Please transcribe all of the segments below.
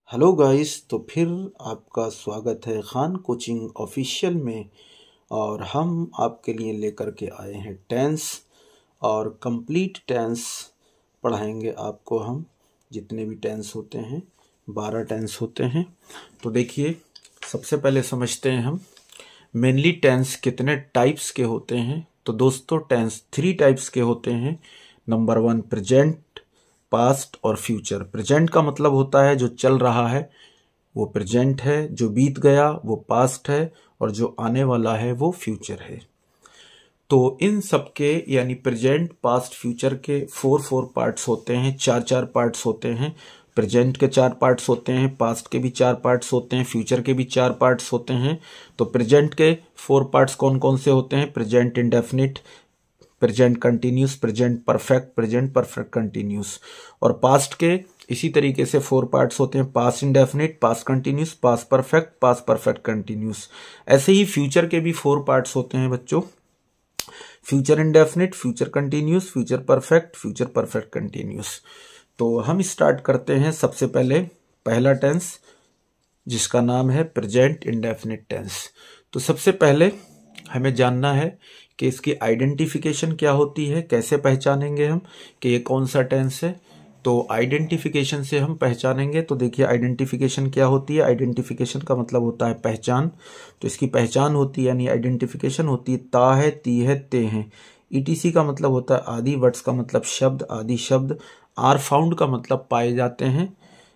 Hello guys, तो फिर आपका स्वागत है खान कोचिंग ऑफिशियल में। और हम आपके लिए लेकर के आए हैं टेंस और कंप्लीट टेंस पढ़ाएंगे आपको हम। जितने भी टेंस होते हैं 12 टेंस होते हैं। तो देखिए, सबसे पहले समझते हैं हम मेनली टेंस कितने टाइप्स के होते हैं। तो दोस्तों, टेंस 3 टाइप्स के होते हैं। नंबर 1 प्रेजेंट, पास्ट और फ्यूचर। प्रेजेंट का मतलब होता है जो चल रहा है वो प्रेजेंट है, जो बीत गया वो पास्ट है, और जो आने वाला है वो फ्यूचर है। तो इन सब के यानी प्रेजेंट, पास्ट, फ्यूचर के 4 पार्ट्स होते हैं, 4 पार्ट्स होते हैं। प्रेजेंट के 4 पार्ट्स होते हैं, पास्ट के भी 4 पार्ट्स होते हैं, फ्यूचर के भी 4 पार्ट्स होते हैं। तो प्रेजेंट के 4 पार्ट्स कौन कौन से होते हैं? Present indefinite, present continuous, present perfect, present perfect continuous. और पास्ट के इसी तरीके से 4 पार्ट्स होते हैं, past indefinite, past continuous, past perfect, past perfect continuous. ऐसे ही फ्यूचर के भी 4 पार्ट्स होते हैं बच्चों, future indefinite, future continuous, future perfect, future perfect continuous. तो हम स्टार्ट करते हैं सबसे पहले पहला टेंस, जिसका नाम है प्रेजेंट इंडेफिनिट टेंस। तो सबसे पहले हमें जानना है कि इसकी आइडेंटिफिकेशन क्या होती है, कैसे पहचानेंगे हम कि ये कौन सा टेंस है। तो आइडेंटिफिकेशन से हम पहचानेंगे। तो देखिए, आइडेंटिफिकेशन क्या होती है? आइडेंटिफिकेशन का मतलब होता है पहचान। तो इसकी पहचान होती है यानी आइडेंटिफिकेशन होती है ता है, ती है, ते हैं। ईटीसी का मतलब होता है आदि, वर्ड्स का मतलब शब्द, आदि शब्द। आर फाउंड का मतलब पाए जाते हैं।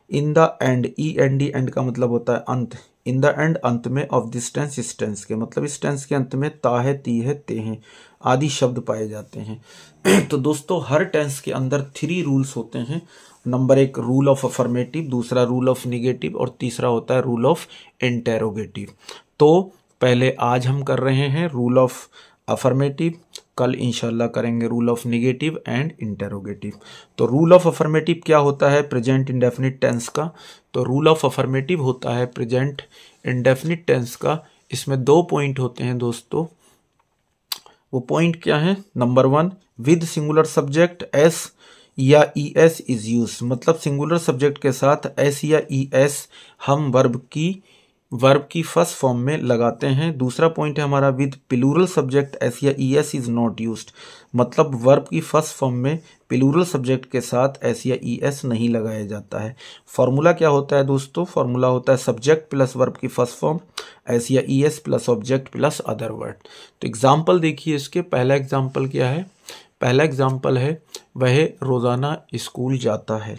In the end, E N D, end का मतलब होता है अंत। इन द एंड, अंत में। ऑफ दिस टेंस, इस टेंस के मतलब इस टेंस के अंत में ता है, ती है, ते हैं आदि शब्द पाए जाते हैं। तो दोस्तों, हर टेंस के अंदर 3 रूल्स होते हैं। नंबर 1 रूल ऑफ अफर्मेटिव, दूसरा रूल ऑफ निगेटिव, और तीसरा होता है रूल ऑफ इंटेरोगेटिव। तो पहले आज हम कर रहे हैं रूल ऑफ अफर्मेटिव, कल इंशाल्लाह करेंगे rule of negative and interrogative. तो रूल ऑफ अफर्मेटिव क्या होता है प्रेजेंट इंडेफिनिट टेंस का? तो रूल ऑफ अफर्मेटिव होता है प्रेजेंट इंडेफिनिट टेंस का। इसमें 2 पॉइंट होते हैं दोस्तों। वो पॉइंट क्या है? Number 1, with singular subject S या ई एस इज यूज, मतलब सिंगुलर सब्जेक्ट के साथ एस या ई एस हम वर्ब की फर्स्ट फॉर्म में लगाते हैं। दूसरा पॉइंट है हमारा विद प्लूरल सब्जेक्ट एस या E S is not used, मतलब वर्ब की फर्स्ट फॉर्म में प्लूरल सब्जेक्ट के साथ एस या ई एस नहीं लगाया जाता है। फॉर्मूला क्या होता है दोस्तों? फॉर्मूला होता है सब्जेक्ट प्लस वर्ब की फर्स्ट फॉर्म, एस या E S plus object plus other word. तो एग्जाम्पल देखिए इसके। पहला एग्जाम्पल क्या है? पहला एग्जाम्पल है वह रोजाना स्कूल जाता है।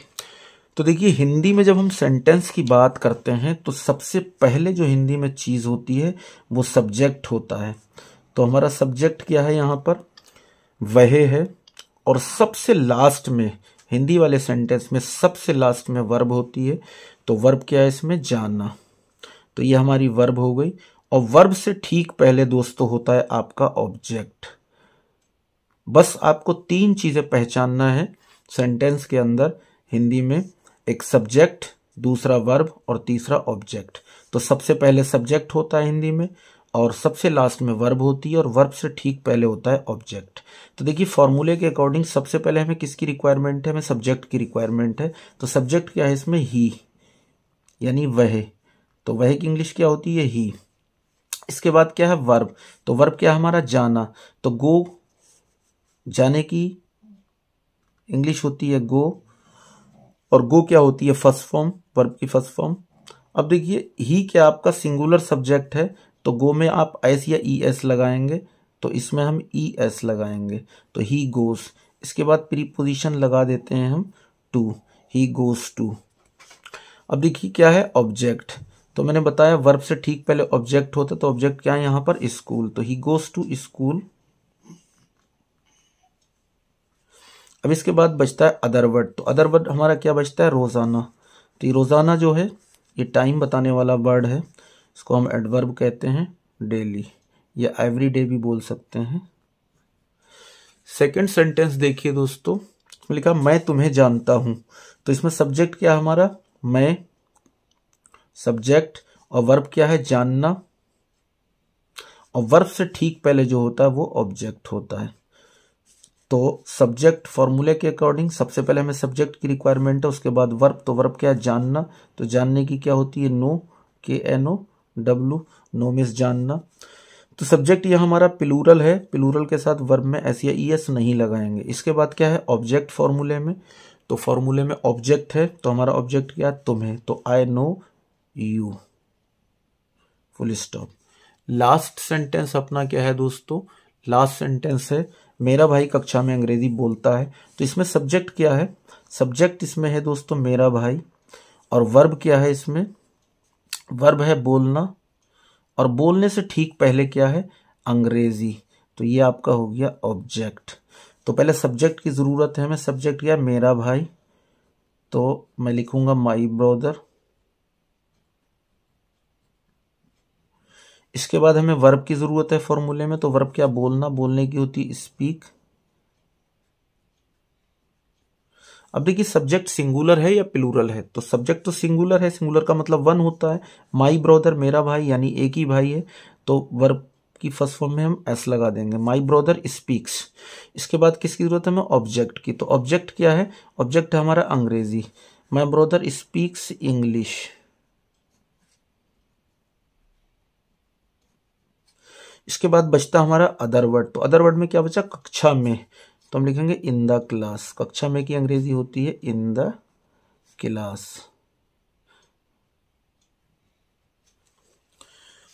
तो देखिए, हिंदी में जब हम सेंटेंस की बात करते हैं तो सबसे पहले जो हिंदी में चीज होती है वो सब्जेक्ट होता है। तो हमारा सब्जेक्ट क्या है यहाँ पर? वह है। और सबसे लास्ट में, हिंदी वाले सेंटेंस में सबसे लास्ट में वर्ब होती है। तो वर्ब क्या है इसमें? जाना। तो ये हमारी वर्ब हो गई। और वर्ब से ठीक पहले दोस्तों होता है आपका ऑब्जेक्ट। बस आपको 3 चीजें पहचानना है सेंटेंस के अंदर हिंदी में, एक सब्जेक्ट, दूसरा वर्ब और तीसरा ऑब्जेक्ट। तो सबसे पहले सब्जेक्ट होता है हिंदी में, और सबसे लास्ट में वर्ब होती है, और वर्ब से ठीक पहले होता है ऑब्जेक्ट। तो देखिए, फॉर्मूले के अकॉर्डिंग सबसे पहले हमें किसकी रिक्वायरमेंट है? हमें सब्जेक्ट की रिक्वायरमेंट है। तो सब्जेक्ट क्या है इसमें? ही, यानी वह। तो वह की इंग्लिश क्या होती है? ही। इसके बाद क्या है? वर्ब। तो वर्ब क्या है हमारा? जाना। तो गो, जाने की इंग्लिश होती है गो। और गो क्या होती है? फर्स्ट फॉर्म, वर्ब की फर्स्ट फॉर्म। अब देखिए, ही क्या आपका सिंगुलर सब्जेक्ट है, तो गो में आप एस या ई एस लगाएंगे, तो इसमें हम ई एस लगाएंगे। तो ही गोस। इसके बाद प्रीपोजिशन लगा देते हैं हम टू, ही गोस टू। अब देखिए क्या है? ऑब्जेक्ट। तो मैंने बताया वर्ब से ठीक पहले ऑब्जेक्ट होता, तो ऑब्जेक्ट क्या है यहाँ पर? स्कूल। तो ही गोस टू स्कूल। अब इसके बाद बचता है अदर वर्ड। तो अदर वर्ड हमारा क्या बचता है? रोजाना। तो ये रोजाना जो है ये टाइम बताने वाला वर्ड है, इसको हम एडवर्ब कहते हैं, डेली या एवरी डे भी बोल सकते हैं। सेकंड सेंटेंस देखिए दोस्तों, इसमें लिखा मैं तुम्हें जानता हूं। तो इसमें सब्जेक्ट क्या है हमारा? मैं, सब्जेक्ट, और वर्ब क्या है? जानना। और वर्ब से ठीक पहले जो होता है वो ऑब्जेक्ट होता है। तो सब्जेक्ट फॉर्मूले के अकॉर्डिंग सबसे पहले हमें सब्जेक्ट की रिक्वायरमेंट है, उसके बाद वर्ब, तो वर्ब क्या है, जानना, तो जानने की क्या होती है, नो, KNOW, नो मीन्स जानना। तो सब्जेक्ट यह हमारा प्लूरल है, प्लूरल के साथ वर्ब में एस या ES नहीं लगाएंगे। इसके बाद क्या है, ऑब्जेक्ट फॉर्मूले में, तो फॉर्मूले में ऑब्जेक्ट है, तो हमारा ऑब्जेक्ट क्या है, तुम है, तो I know you, full stop. Last sentence अपना क्या है दोस्तों, लास्ट सेंटेंस है मेरा भाई कक्षा में अंग्रेजी बोलता है। तो इसमें सब्जेक्ट क्या है, सब्जेक्ट इसमें है दोस्तों मेरा भाई, और वर्ब क्या है इसमें, वर्ब है बोलना, और बोलने से ठीक पहले क्या है, अंग्रेजी, तो ये आपका हो गया ऑब्जेक्ट। तो पहले सब्जेक्ट की जरूरत है हमें, सब्जेक्ट क्या है, मेरा भाई, तो मैं लिखूंगा माई ब्रदर। इसके बाद हमें वर्ब की जरूरत है फॉर्मूले में, तो वर्ब क्या, बोलना, बोलने की होती है स्पीक। अब देखिए सब्जेक्ट सिंगुलर है या प्लूरल है, तो सब्जेक्ट तो सिंगुलर है, सिंगुलर का मतलब वन होता है, माई ब्रदर मेरा भाई, यानी एक ही भाई है, तो वर्ब की फर्स्ट फॉर्म में हम एस लगा देंगे, माई ब्रदर स्पीक्स। इसके बाद किसकी जरूरत है हमें, ऑब्जेक्ट की, तो ऑब्जेक्ट क्या है, ऑब्जेक्ट है हमारा अंग्रेजी, माई ब्रदर स्पीक्स इंग्लिश। इसके बाद बचता हमारा अदर वर्ड, तो अदर वर्ड में क्या बचा, कक्षा में, तो हम लिखेंगे इन द क्लास, कक्षा में की अंग्रेजी होती है इन द क्लास।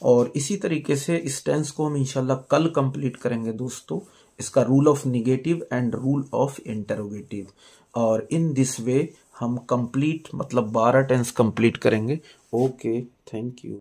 और इसी तरीके से इस टेंस को हम इंशाल्लाह कल कंप्लीट करेंगे दोस्तों, इसका rule of negative and rule of interrogative, और इन दिस वे हम कंप्लीट मतलब 12 टेंस कंप्लीट करेंगे। Okay, thank you.